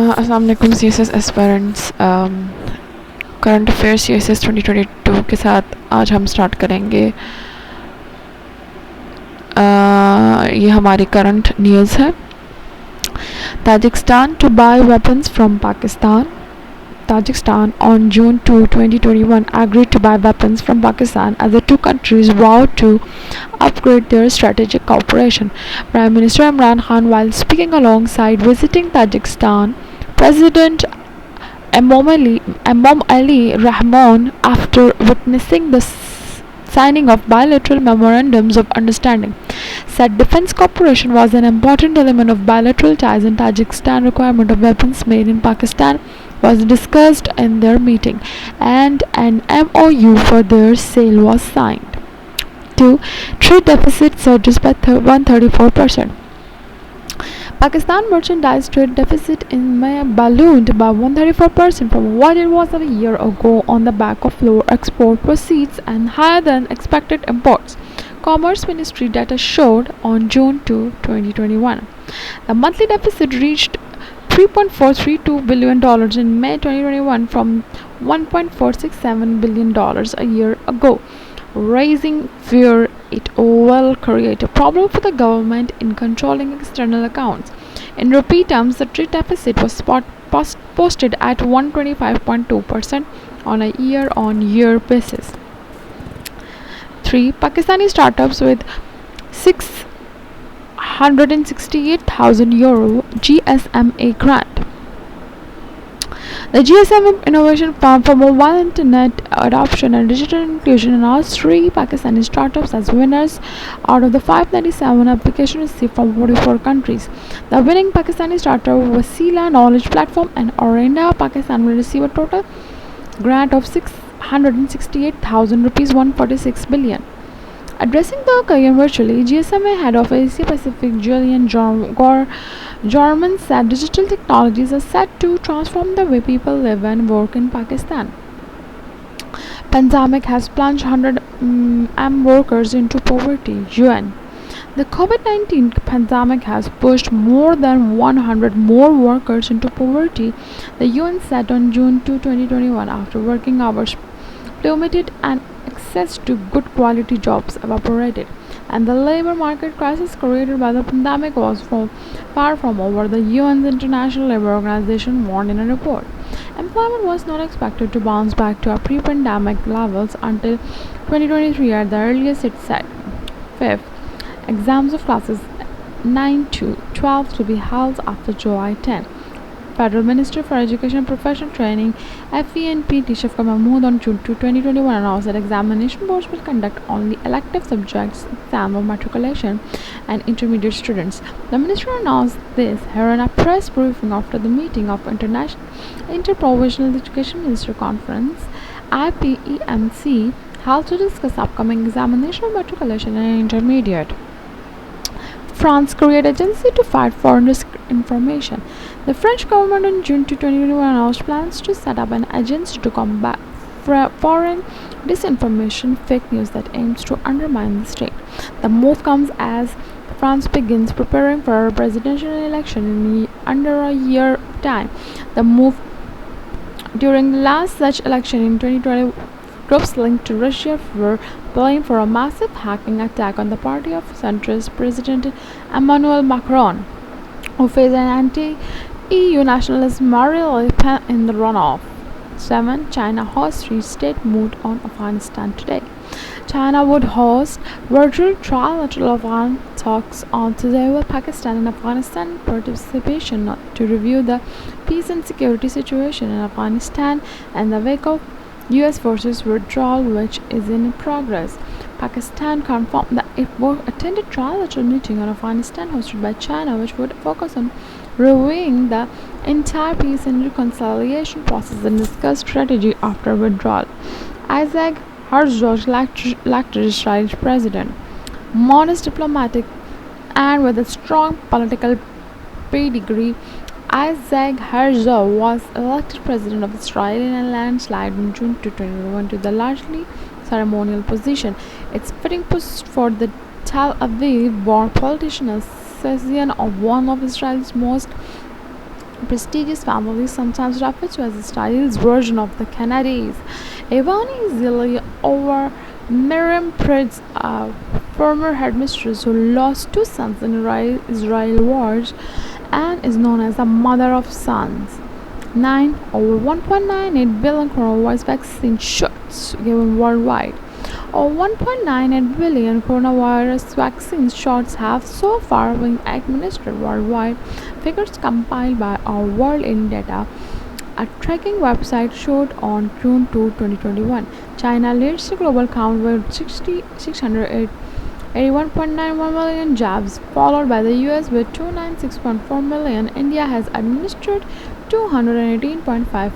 अस्सलाम वालेकुम CSS aspirants. Current affairs CSS 2022 के साथ आज हम स्टार्ट करेंगे। ये हमारी करंट न्यूज़ है। Tajikistan to buy weapons from Pakistan. Tajikistan on June 2, 2021 agreed to buy weapons from Pakistan as the two countries vowed to upgrade their strategic cooperation. Prime Minister Imran Khan, while speaking alongside visiting Tajikistan President Emom Ali Rahmon after witnessing the signing of bilateral memorandums of understanding, said defense cooperation was an important element of bilateral ties and Tajikistan requirement of weapons made in Pakistan was discussed in their meeting and an MOU for their sale was signed. 2. Trade deficit surges by 134%. Pakistan merchandise trade deficit in May ballooned by 134% from what it was a year ago on the back of lower export proceeds and higher than expected imports. Commerce Ministry data showed on June 2, 2021. The monthly deficit reached $3.432 billion in May 2021 from $1.467 billion a year ago, raising fear it will create a problem for the government in controlling external accounts. In rupee terms, the trade deficit was posted at 125.2% on a year-on-year basis. 3. Pakistani startups with €668,000 GSMA grant. The GSM Innovation Fund for Mobile Internet Adoption and Digital Inclusion announced 3 Pakistani startups as winners out of the 597 applications received from 44 countries. The winning Pakistani startup was Wasila Knowledge Platform and Orenda Pakistan will receive a total grant of 668,000 rupees 146 billion. Addressing the occasion virtually, GSMA head of Asia Pacific Julian Jorman said digital technologies are set to transform the way people live and work in Pakistan. Pandemic has plunged 100 workers into poverty. UN. The COVID-19 pandemic has pushed more than 100 more workers into poverty, the UN said on June 2, 2021, after working hours plummeted and access to good quality jobs evaporated, and the labor market crisis created by the pandemic was far from over, the UN's International Labour Organization warned in a report. Employment was not expected to bounce back to pre-pandemic levels until 2023 at the earliest, it said. 5th, exams of classes 9 to 12 to be held after July 10. Federal Minister for Education and Professional Training FENP Shafqat Mahmood on June 2, 2021 announced that examination boards will conduct only elective subjects exam of matriculation and intermediate students. The minister announced this here in a press briefing after the meeting of International Interprovincial Education Minister Conference IPEMC held to discuss upcoming examination of matriculation and intermediate. France created agency to fight foreign disinformation. The French government on June 2, 2021 announced plans to set up an agency to combat foreign disinformation fake news that aims to undermine the state. The move comes as France begins preparing for a presidential election in under a year time. The move during the last such election in 2020, groups linked to Russia were blamed for a massive hacking attack on the party of centrist President Emmanuel Macron, who faced an anti-EU nationalist Marine Le Pen in the runoff. 7. China hosts three-state moot on Afghanistan today. China would host virtual trilateral Afghan talks on today with Pakistan and Afghanistan participation to review the peace and security situation in Afghanistan and the wake of US forces withdrawal, which is in progress. Pakistan confirmed that it would attend a trilateral meeting on Afghanistan hosted by China, which would focus on reviewing the entire peace and reconciliation process and discuss strategy after withdrawal. Isaac Herzog, elected Israeli president, modest diplomatic and with a strong political pedigree, Isaac Herzog was elected president of Israel in a landslide on June 2021 to the largely ceremonial position. It's fitting post for the Tel Aviv-born politician, assassin of one of Israel's most prestigious family, sometimes referred to as the stylish version of the Kennedys. Ivani Ziliover, Miriam Prince, a former headmistress who lost two sons in Israel wars and is known as the mother of sons. 9. Over 1.98 billion coronavirus vaccine shots given worldwide. Over 1.98 billion coronavirus vaccine shots have so far been administered worldwide. Figures compiled by our World in Data, a tracking website, showed on June 2, 2021. China leads the global count with 81.91 million jabs, followed by the US with 296.4 million. India has administered 218.55